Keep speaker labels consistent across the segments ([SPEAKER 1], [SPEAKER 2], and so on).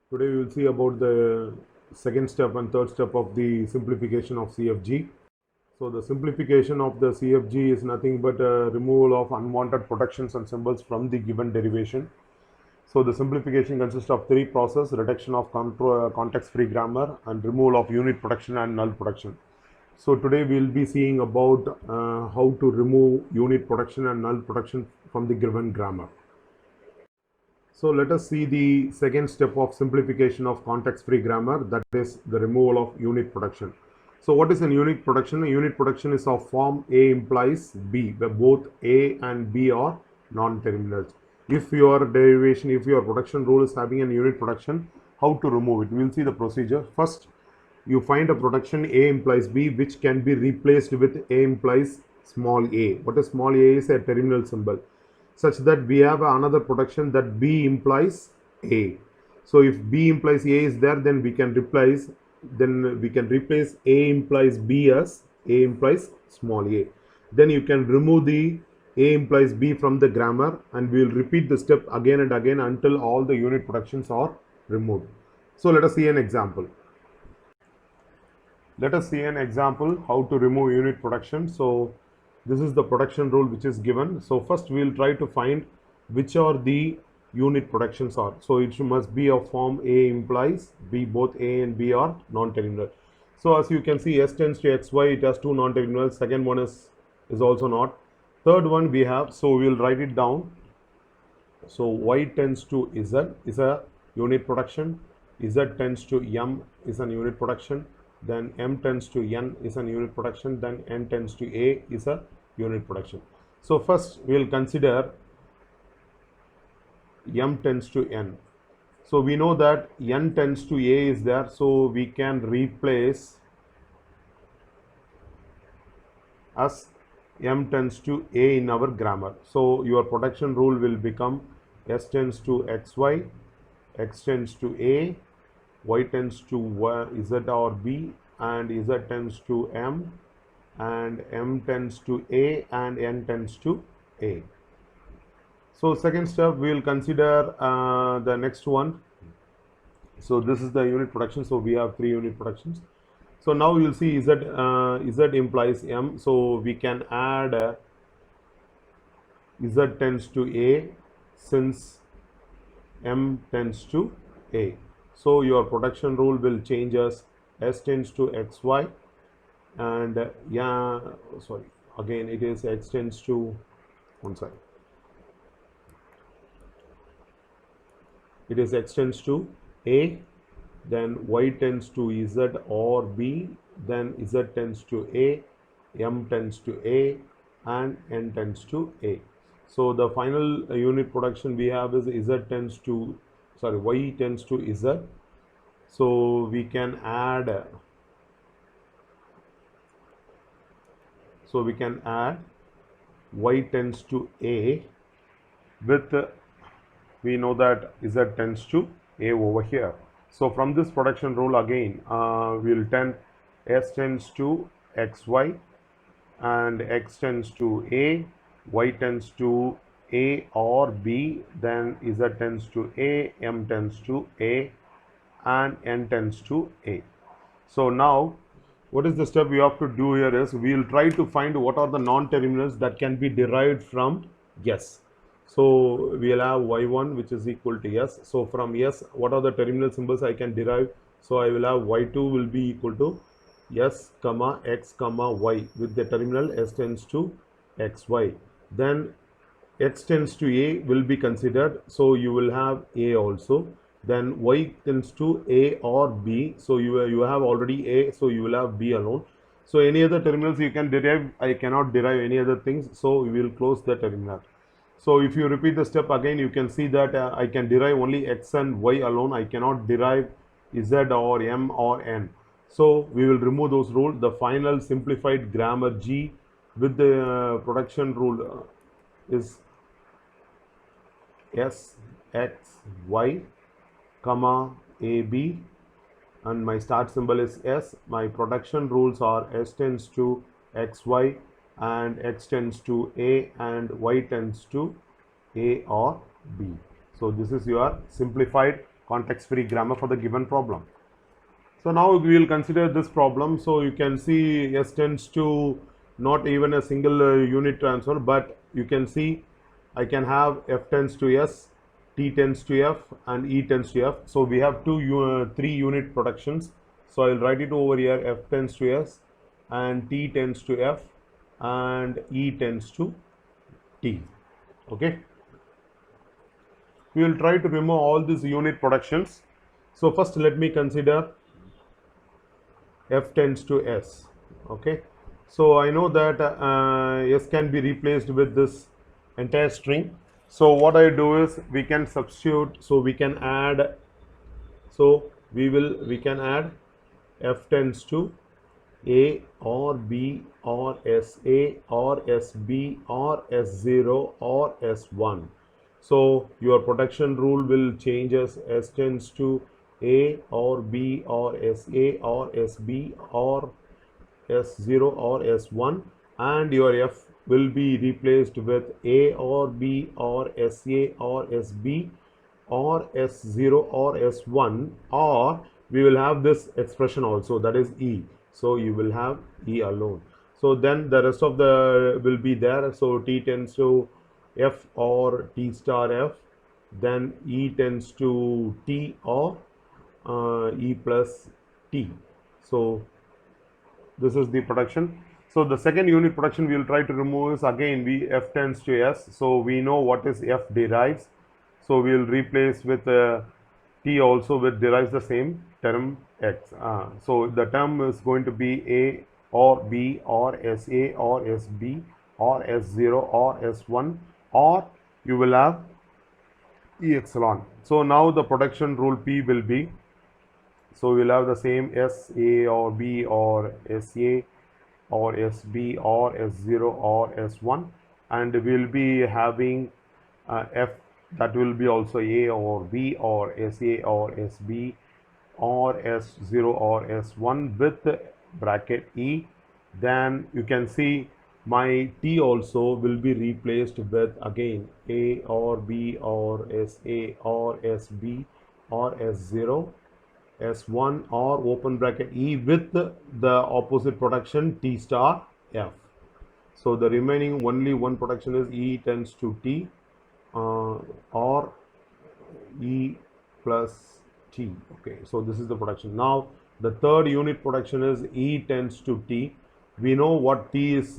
[SPEAKER 1] Today we will see about the second step and third step of the simplification of CFG. So the simplification of the CFG is nothing but a removal of unwanted protections and symbols from the given derivation. So the simplification consists of three processes: reduction of context-free grammar and removal of unit protection and null protection. So today we will be seeing about how to remove unit protection and null protection from the given grammar. So let us see the second step of simplification of context-free grammar, that is the removal of unit protection. So what is a unit protection? A unit protection is of form A implies B, where both A and B are non-terminals. If your derivation, if your protection rule is having a unit protection, how to remove it? We will see the procedure. First, you find a protection A implies B which can be replaced with A implies small a. What is small a? Is a terminal symbol, such that we have another protection that B implies A. So if B implies A is there, then we can replace A implies B as A implies small a. Then you can remove the A implies B from the grammar, and we will repeat the step again and again until all the unit protections are removed. So let us see an example. Let us see an example how to remove unit protection. So this is the protection rule which is given. So first we will try to find which are the unit protections are. So it must be of form A implies B, both A and B are non-terminal. So as you can see, S tends to XY, it has two non-terminals. Second one is also not. Third one we have, so we will write it down. So Y tends to Z is a unit protection, Z tends to M is an unit protection, then M tends to N is an unit protection, then N tends to A is a unit protection. So first we will consider M tends to N. So we know that N tends to A is there, so we can replace as M tends to A in our grammar. So your protection rule will become S tends to XY, X tends to A, Y tends to Z or B, and Z tends to M, and M tends to A, and N tends to A. So second step we will consider the next one. So this is the unit protection. So we have three unit protections. So now you'll see Z implies M. So we can add Z tends to A since M tends to A. So your protection rule will change as S tends to XY, and again it is X tends to it is X tends to A, then Y tends to Z or B, then Z tends to A, M tends to A, and N tends to A. So the final unit protection we have is Y tends to Z. So we can add Y tends to A with we know that Z tends to A over here. So from this protection rule again we will tend S tends to XY, and X tends to A, Y tends to A or B, then Z tends to A, M tends to A, and N tends to A. So now what is the step we have to do here is we will try to find what are the non-terminals that can be derived from S. So we will have Y1 which is equal to S. So from S, what are the terminal symbols I can derive? So I will have Y2 will be equal to S comma X comma Y with the terminal S tends to XY. Then X tends to A will be considered, so you will have A also. Then Y tends to A or B, so you have already A, so you will have B alone. So any other terminals you can derive, I cannot derive any other things, so we will close the terminal. So if you repeat the step again, you can see that I can derive only X and Y alone. I cannot derive Z or M or N. So we will remove those rules. The final simplified grammar G with the protection rule is S, X, Y, comma, A, B, and my start symbol is S. My protection rules are S tends to XY, and X tends to A, and Y tends to A or B. So this is your simplified context-free grammar for the given problem. So now we will consider this problem. So you can see S tends to not even a single unit transfer, but you can see I can have F tends to S, T tends to F, and E tends to F. So we have three unit productions. So I'll write it over here. F tends to S, and T tends to F, and E tends to T. Okay. We will try to remove all these unit productions. So first let me consider F tends to S. Okay, so I know that S can be replaced with this entire string. So what I do is we can substitute, so we can add, so we can add F tends to A or B or SA or SB or S0 or S1. So your protection rule will change as S tends to A or B or SA or SB or S0 or S1, and your F will be replaced with A or B or SA or SB or S0 or S1, or we will have this expression also, that is E. So you will have E alone. So then the rest of the will be there. So T tends to F or T star F, then E tends to T or E plus T. So this is the production. So the second unit production we will try to remove is again F tends to S. So we know what is F derives. So we will replace with T also with derives the same term X. So the term is going to be A or B or SA or SB or S0 or S1, or you will have E epsilon. So now the production rule P will be, so we will have the same S, A or B or SA or SB or S0 or S1, and we will be having F, that will be also A or B or SA or SB or S0 or S1 with bracket E. Then you can see my T also will be replaced with again A or B or SA or SB or S0 S1 or open bracket E with the opposite production T star F. So the remaining only one production is E tends to T or E plus T. Okay, so this is the production. Now the third unit production is E tends to T. We know what T is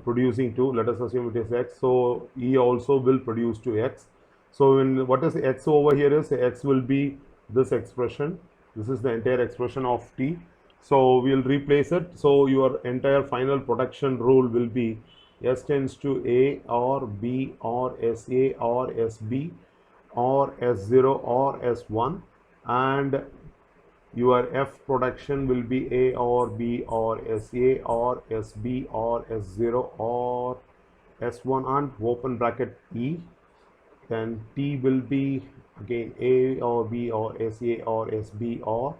[SPEAKER 1] producing to. Let us assume it is X. So E also will produce to X. So in what is X over here is X will be this expression. This is the entire expression of T. So we will replace it. So your entire final production rule will be S tends to A or B or SA or SB or S0 or S1, and your F production will be A or B or SA or SB or S0 or S1 and open bracket E. Then T will be again A or B or SA or SB or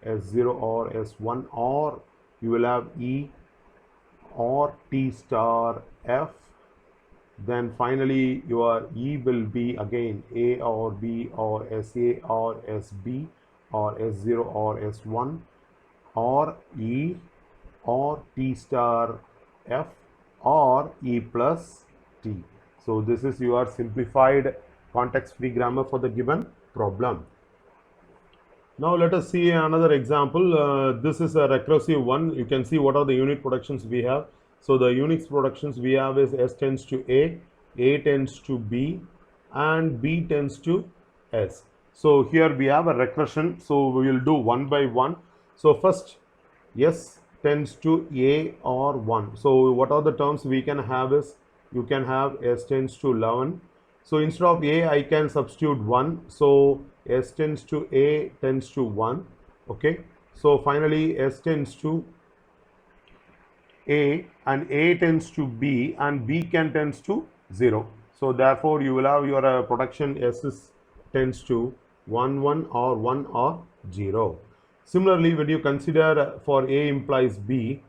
[SPEAKER 1] S0 or S1, or you will have E or T star F. Then finally your E will be again A or B or SA or SB or S0 or S1, or E or T star F or E plus T. So this is your simplified context-free grammar for the given problem. Now let us see another example. This is a recursive one. You can see what are the unit productions we have. So the Unix productions we have is S tends to A tends to B, and B tends to S. So here we have a recursion. So we will do one by one. So first S tends to A or 1. So what are the terms we can have is, you can have S tends to 11. So instead of A I can substitute 1. So S tends to A tends to 1. Okay. So finally S tends to A and A tends to B and B can tends to 0. So therefore you will have your production S is tends to 1 1 or 1 or 0. Similarly, when you consider for A implies B,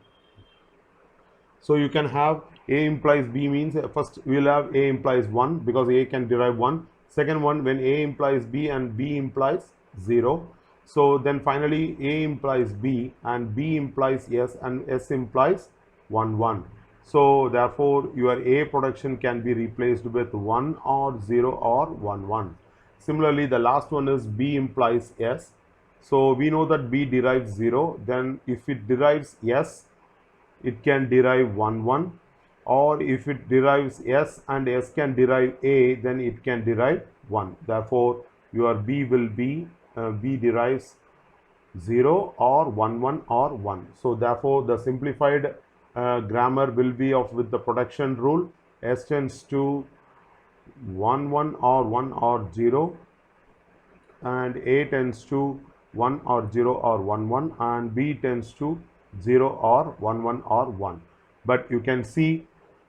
[SPEAKER 1] so you can have A implies B means first we will have A implies 1 because A can derive 1. Second one, when A implies B and B implies 0. So then finally A implies B and B implies S and S implies 1 1. So therefore your A production can be replaced with 1 or 0 or 1 1. Similarly the last one is B implies S. So we know that B derives 0, then if it derives S, it can derive 1 1, or if it derives S and S can derive A, then it can derive 1. Therefore your B will be B derives 0 or 1 1 or 1. So therefore the simplified grammar will be of with the production rule. S tends to 1 1 or 1 or 0, and A tends to 1 or 0 or 1 1, and B tends to 0 or 1 1 or 1. But you can see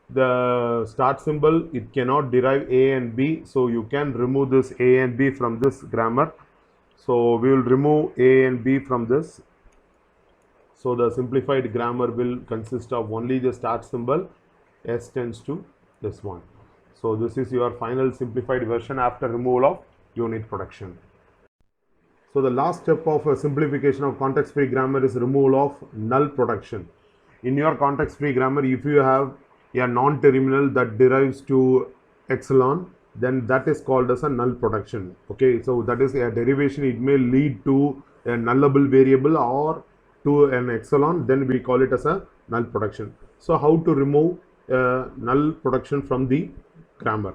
[SPEAKER 1] the start symbol, it cannot derive A and B, so you can remove this A and B from this grammar. So we will remove A and B from this. So the simplified grammar will consist of only the start symbol. S tends to this one. So this is your final simplified version after removal of unit production. So the last step of a simplification of context-free grammar is removal of null production. In your context-free grammar, if you have a non-terminal that derives to epsilon, then that is called as a null production. Okay, so that is a derivation. It may lead to a nullable variable or to an epsilon, then we call it as a null production. So how to remove null production from the grammar?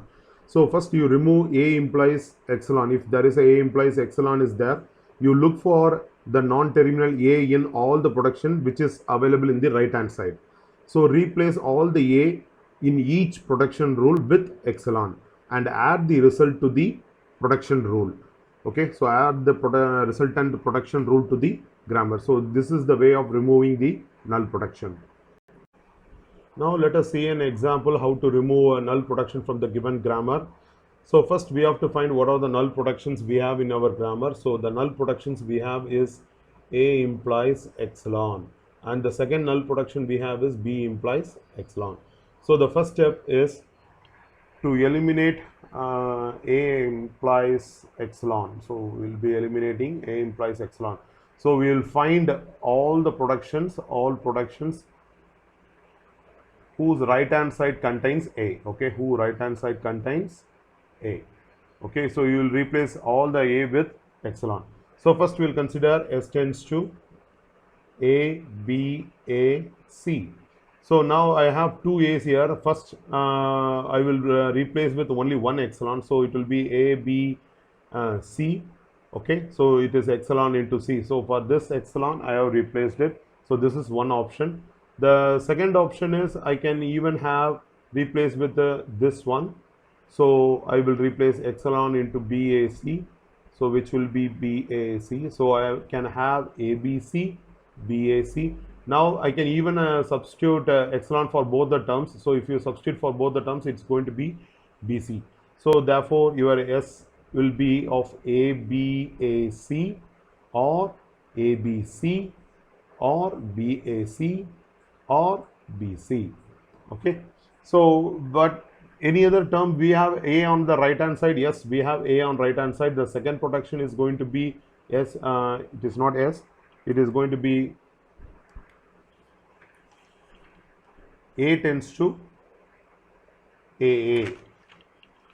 [SPEAKER 1] So first you remove A implies epsilon. If there is A implies epsilon is there, you look for the non-terminal A in all the production which is available in the right hand side. So replace all the A in each production rule with epsilon and add the result to the production rule. Okay, so add the resultant production rule to the grammar. So this is the way of removing the null production. Now let us see an example how to remove a null production from the given grammar. So first we have to find what are the null productions we have in our grammar. So the null productions we have is A implies epsilon, and the second null production we have is B implies epsilon. So the first step is to eliminate A implies epsilon. So we will be eliminating A implies epsilon. So we will find all productions whose right hand side contains A. Okay, who right hand side contains A. Okay, so you will replace all the A with epsilon. So first we will consider S tends to A, B, A, C. So now I have two A's here. First I will replace with only one epsilon. So it will be A, B, C. Okay, so it is epsilon into C. So for this epsilon I have replaced it. So this is one option. The second option is I can even have replaced with this one. So I will replace epsilon into BAC. So which will be BAC. So I can have ABC, BAC. Now I can even substitute epsilon for both the terms. So if you substitute for both the terms, it's going to be BC. So therefore your S will be of ABAC or ABC or BAC or BC. Okay. So but any other term, we have A on the right hand side. Yes, we have A on right hand side. The second production is going to be S. It is not S. It is going to be A tends to AA.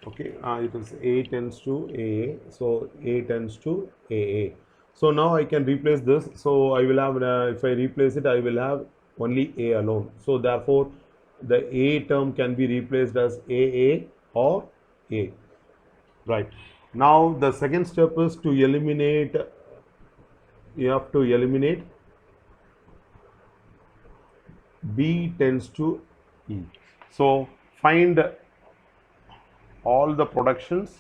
[SPEAKER 1] Okay, it is A tends to AA. So A tends to AA. So now I can replace this. So I will have, if I replace it, I will have only A alone. So therefore, the A term can be replaced as AA or A. Right. Now the second step is to eliminate. You have to eliminate B tends to E. So find all the productions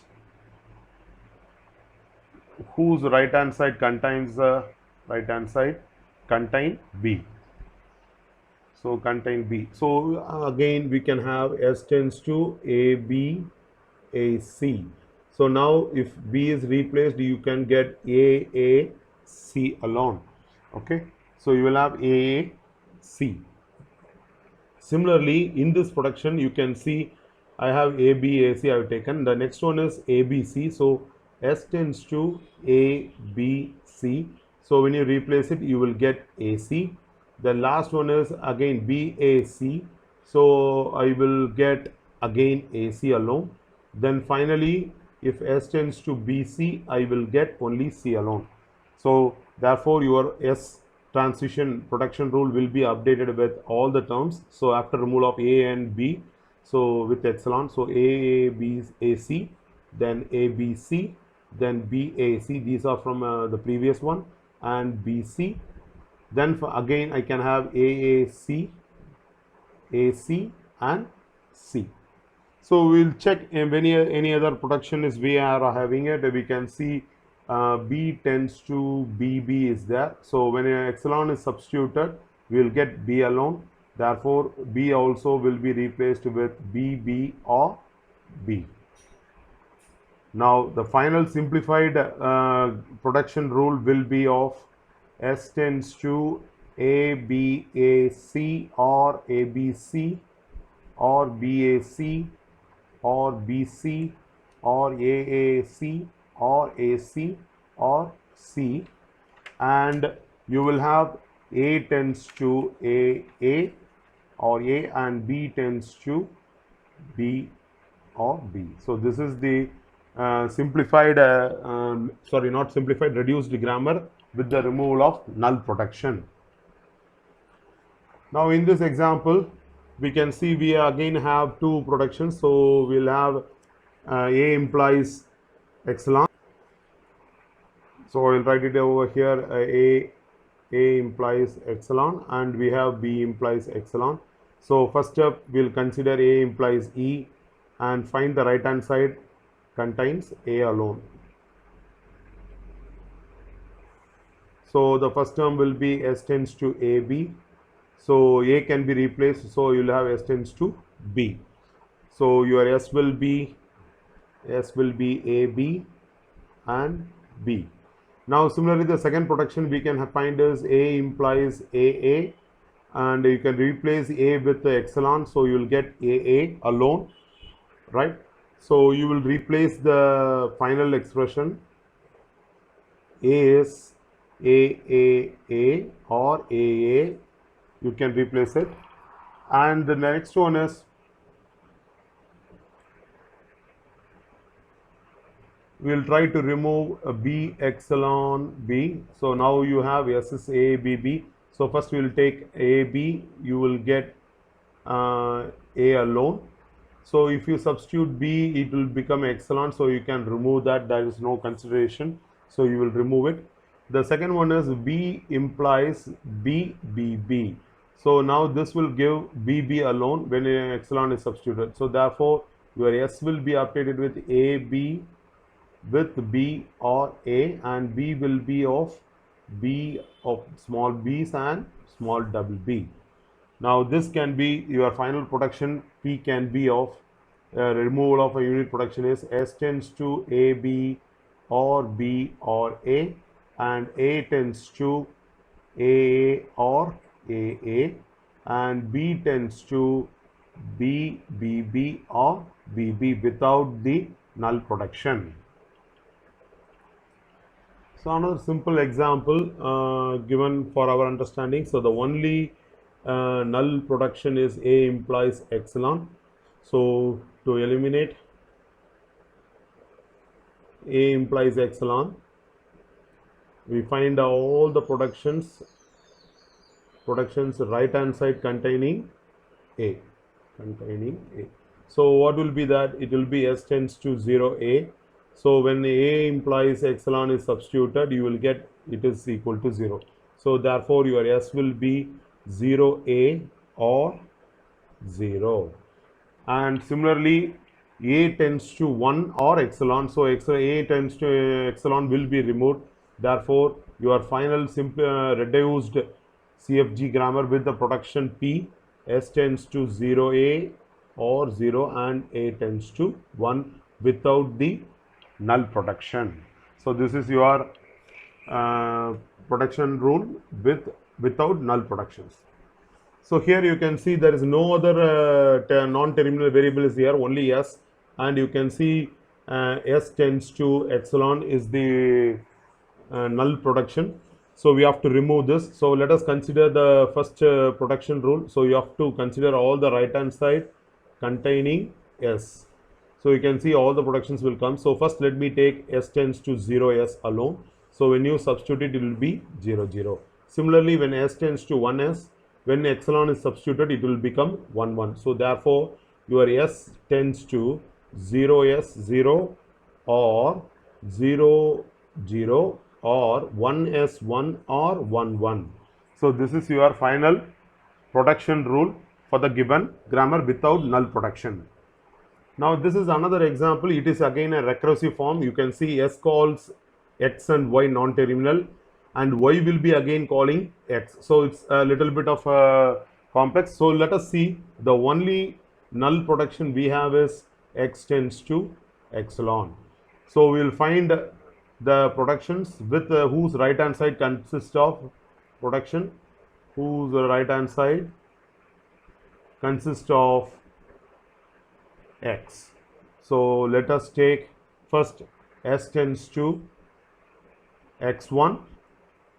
[SPEAKER 1] whose right hand side contains contain B. So contain B. So again we can have S tends to AB, AC. So now if B is replaced, you can get A, C alone. Okay. So you will have A, C. Similarly, in this production, you can see I have A, B, A, C I have taken. The next one is A, B, C. So S tends to A, B, C. So when you replace it, you will get AC. The last one is again BAC. So I will get again AC alone. Then finally, if S tends to BC, I will get only C alone. So therefore, your S transition protection rule will be updated with all the terms. So after removal of A and B, so with epsilon, so A, B, AC, then ABC, then BAC. These are from the previous one, and BC. Then again I can have AAC, AC, and C. So we'll check if any other protection is we are having it. We can see B tends to BB is there. So when epsilon is substituted, we will get B alone. Therefore, B also will be replaced with BB or B. Now the final simplified protection rule will be of S tends to ABAC or ABC or BAC or BC or AAC or AC or C, and you will have A tends to AA or A and B tends to B or B. So this is the simplified, sorry, not simplified, reduced grammar with the removal of null protection. Now in this example, we can see we again have two protections. So we'll have A implies epsilon. So I will write it over here, A implies epsilon, and we have B implies epsilon. So first step, we'll consider A implies E and find the right hand side contains A alone. So the first term will be S tends to AB. So A can be replaced, so you will have S tends to B. So your S will be AB and B. Now similarly, the second protection we can find is A implies AA, and you can replace A with the epsilon, so you will get AA alone, right? So you will replace the final expression. A is AAA or AA, you can replace it, and the next one is we will try to remove a B epsilon B. So now you have S is A B B. So first we will take A B, you will get A alone. So if you substitute B, it will become epsilon, so you can remove that. There is no consideration, so you will remove it. The second one is B implies B B B. So now this will give BB alone when epsilon is substituted. So therefore your S will be updated with AB with B or A, and B will be of B of small b's and small double b. Now this can be your final protection. P can be of removal of a unit protection is S tends to AB or B or A, and A tends to AA or AA, and B tends to BB or BB without the null protection. So another simple example given for our understanding. So the only null protection is A implies epsilon. So to eliminate A implies epsilon, we find all the protections right hand side containing A. So what will be that? It will be S tends to 0A. So when A implies epsilon is substituted, you will get it is equal to 0. So therefore your S will be 0A or 0. And similarly, A tends to 1 or epsilon. So A tends to epsilon will be removed. Therefore your final simple reduced CFG grammar with the protection P, S tends to 0A or 0 and A tends to 1 without the null protection. So this is your protection rule without null protections. So here you can see there is no other non-terminal variable is here, only S, and you can see S tends to epsilon is the null production. So we have to remove this. So let us consider the first production rule. So you have to consider all the right hand side containing S. So you can see all the productions will come. So first let me take S tends to 0 S alone. So when you substitute it will be 0 0. Similarly when S tends to 1 S, when epsilon is substituted it will become 1 1. So therefore your S tends to 0 S 0 or 0 0 or 1 S 1 or 1 1. So this is your final production rule for the given grammar without null production. Now this is another example. It is again a recursive form. You can see S calls X and Y non-terminal and Y will be again calling X. So it's a little bit of complex. So let us see, the only null production we have is X tends to epsilon. So we will find the productions with whose right hand side consists of production, whose right hand side consists of X. So let us take first S tends to X1.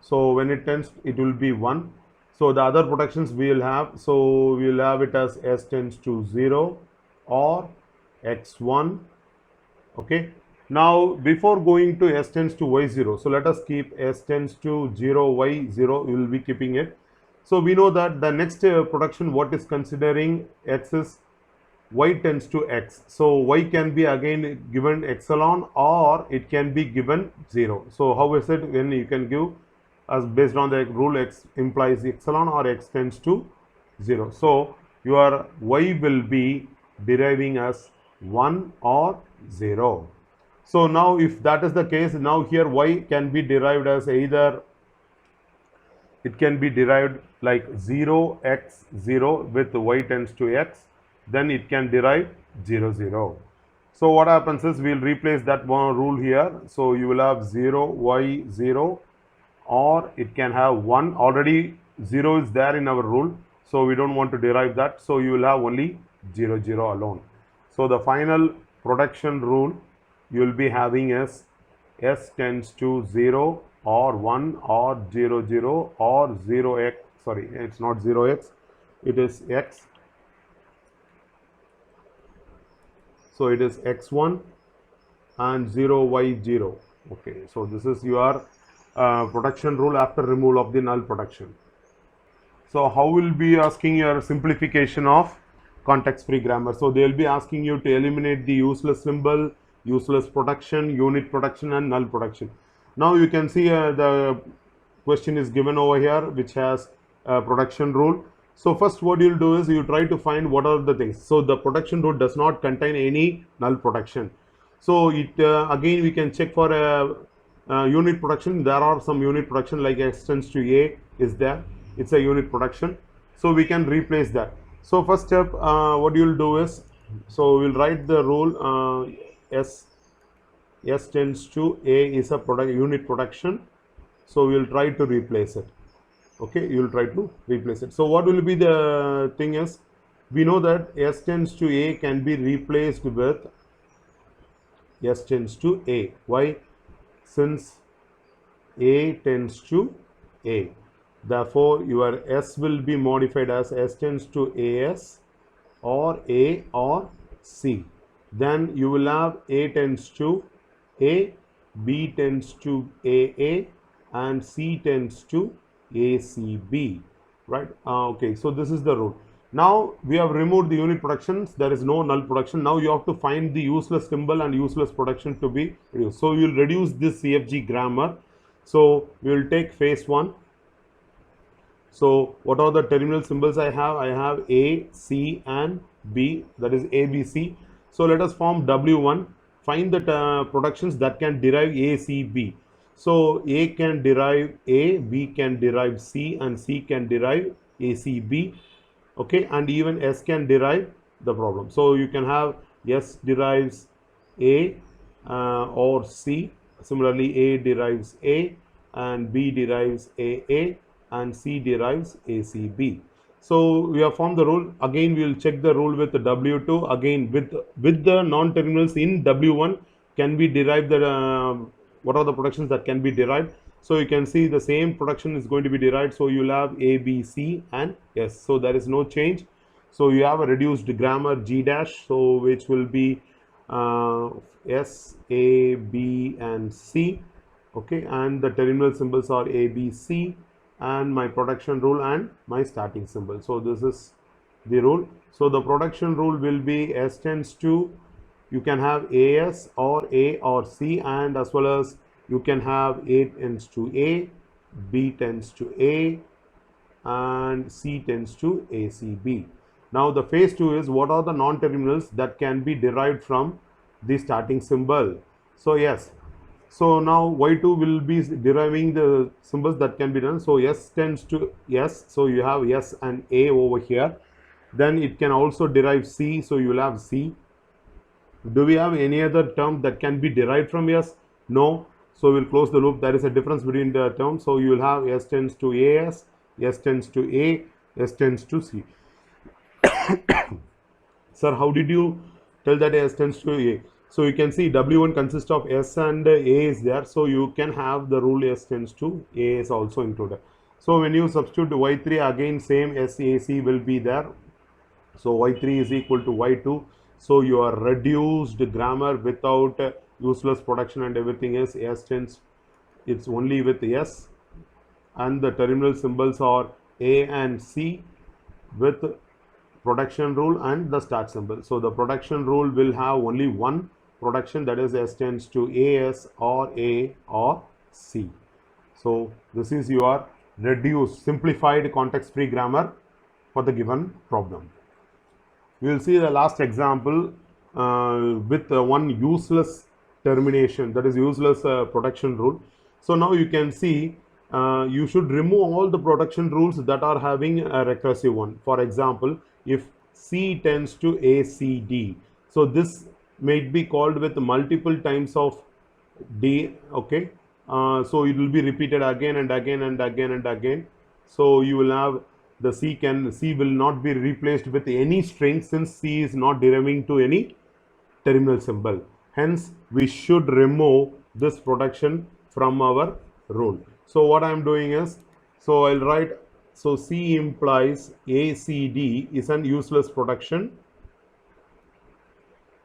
[SPEAKER 1] So when it tends, it will be 1. So the other productions we will have, so we will have it as S tends to 0 or X1. Okay. Now before going to S tends to Y0, so let us keep S tends to 0 Y0, we will be keeping it. So we know that the next production what is considering X is Y tends to X. So Y can be again given epsilon or it can be given 0. So how is it when you can give as based on the rule X implies epsilon or X tends to 0. So your Y will be deriving as 1 or 0. So now if that is the case, now here Y can be derived as either, it can be derived like 0 X 0 with Y tends to X, then it can derive 0 0. So what happens is we will replace that one rule here. So you will have 0 Y 0 or it can have 1. Already 0 is there in our rule, so we don't want to derive that. So you will have only 0 0 alone. So the final production rule you will be having is S tends to 0 or 1 or 0 0 or 0 X, sorry, it's not 0 X, it is X. So it is X1 and 0 Y 0. Okay, so this is your production rule after removal of the null production. So how will be asking your simplification of context free grammar? So they will be asking you to eliminate the useless symbol, useless production, unit production and null production. Now you can see the question is given over here which has production rule. So first what you will do is you try to find what are the things. So the production rule does not contain any null production. So it again we can check for a unit production. There are some unit production like X tends to A is there. It's a unit production. So we can replace that. So first step what you will do is, so we will write the rule S tends to A is a unit production. So we will try to replace it. Okay, you will try to replace it. So what will be the thing is, we know that S tends to A can be replaced with S tends to A. Why? Since A tends to A. Therefore, your S will be modified as S tends to AS or A or C. Then you will have A tends to A, B tends to AA and C tends to ACB, right? Okay, so this is the rule. Now we have removed the unit productions, there is no null production. Now you have to find the useless symbol and useless production to be reduced. So you will reduce this CFG grammar. So we will take phase 1. So what are the terminal symbols I have? I have A, C and B, that is ABC. So let us form W1, find the productions that can derive A, C, B. So A can derive A, B can derive C and C can derive ACB. Okay, and even S can derive the problem. So you can have S derives A or C. Similarly, A derives A and B derives AA and C derives ACB. So we have formed the rule. Again, we will check the rule with the W2. Again, with the non-terminals in W1, can be derived, that what are the productions that can be derived? So you can see the same production is going to be derived. So you'll have A, B, C and S. So there is no change. So you have a reduced grammar G dash, so which will be S, A, B and C. Okay, and the terminal symbols are A, B, C, and my production rule and my starting symbol. So this is the rule. So the production rule will be S tends to, you can have AS or A or C, and as well as you can have A tends to A, B tends to A, and C tends to ACB. Now the phase 2 is what are the non-terminals that can be derived from the starting symbol. So yes, so now Y2 will be deriving the symbols that can be done. So S tends to S, so you have S and A over here. Then it can also derive C, so you will have C. Do we have any other term that can be derived from S? No. So we'll close the loop. There is a difference between the terms. So you will have S tends to AS, S tends to A, S tends to C. Sir, how did you tell that S tends to A? So you can see W1 consists of S and A is there. So you can have the rule S tends to A is also included. So when you substitute Y3, again same SAC will be there. So Y3 is equal to Y2. So your reduced grammar without useless production and everything is S tends, it's only with S, and the terminal symbols are A and C with production rule and the start symbol. So the production rule will have only one production, that is S tends to AS or A or C. So this is your reduced, simplified context-free grammar for the given problem. We will see the last example with one useless termination, that is useless production rule. So now you can see you should remove all the production rules that are having a recursive one. For example, if C tends to ACD, so this may be called with multiple times of D. Okay, so it will be repeated again and again and again and again. So you will have the C will not be replaced with any string, since C is not deriving to any terminal symbol. Hence we should remove this production from our rule. So what I am doing is, so I'll write, so C implies ACD is an useless production.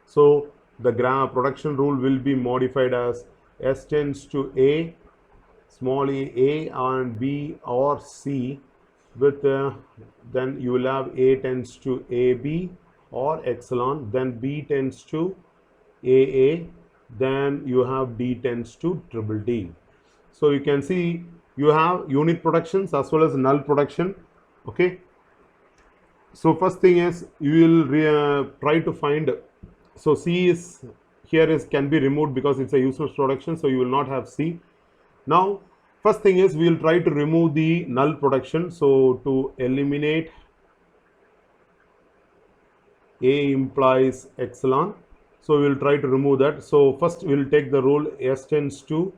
[SPEAKER 1] So the production rule will be modified as S tends to A, small a and B or C, with then you will have A tends to AB or epsilon, then B tends to AA, then you have D tends to triple D. So you can see you have unit productions as well as null production. Okay, so first thing is you will try to find, so C is here is can be removed because it's a useless production, so you will not have C. Now first thing is we will try to remove the null production. So to eliminate A implies epsilon, so we will try to remove that. So first we will take the rule S tends to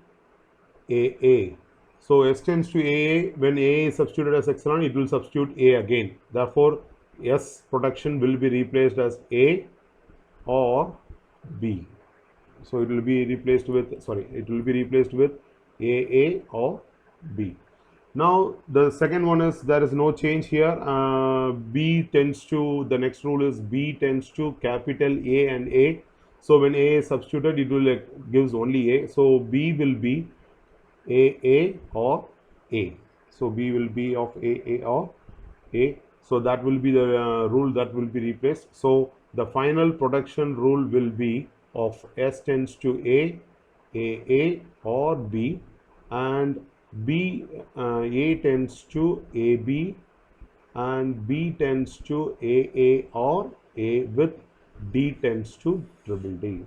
[SPEAKER 1] AA. So S tends to AA, when A is substituted as epsilon, it will substitute A again. Therefore S production will be replaced as A or B. So it will be replaced with, sorry, it will be replaced with AA or B. Now the second one is there is no change here. B tends to, the next rule is B tends to capital A and A. So when A is substituted, it will gives only A. So B will be AA or A. So B will be of AA or A. So that will be the rule that will be replaced. So the final production rule will be of S tends to A, AA or B, and B A tends to AB, and B tends to AA or A, with D tends to triple D.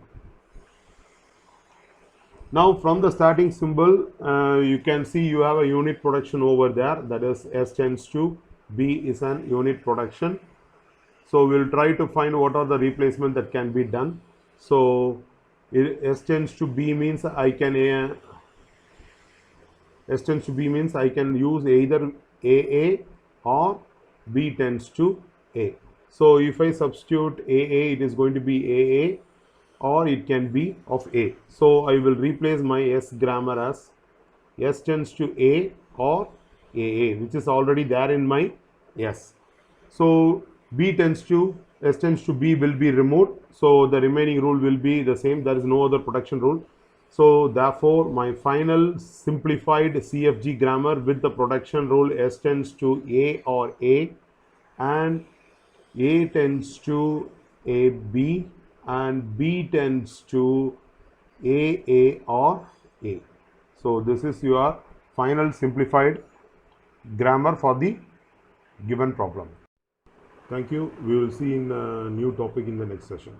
[SPEAKER 1] Now from the starting symbol, you can see you have a unit production over there, that is S tends to B is an unit production. So we will try to find what are the replacement that can be done. So S tends to B means I can S tends to B means I can use either AA or B tends to A. So if I substitute AA, it is going to be AA or it can be of A. So I will replace my S grammar as S tends to A or AA, which is already there in my S. So S tends to B will be removed. So the remaining rule will be the same. There is no other protection rule. So therefore, my final simplified CFG grammar with the protection rule S tends to A or A, and A tends to AB, and B tends to AA or A. So this is your final simplified grammar for the given problem. Thank you. We will see in a new topic in the next session.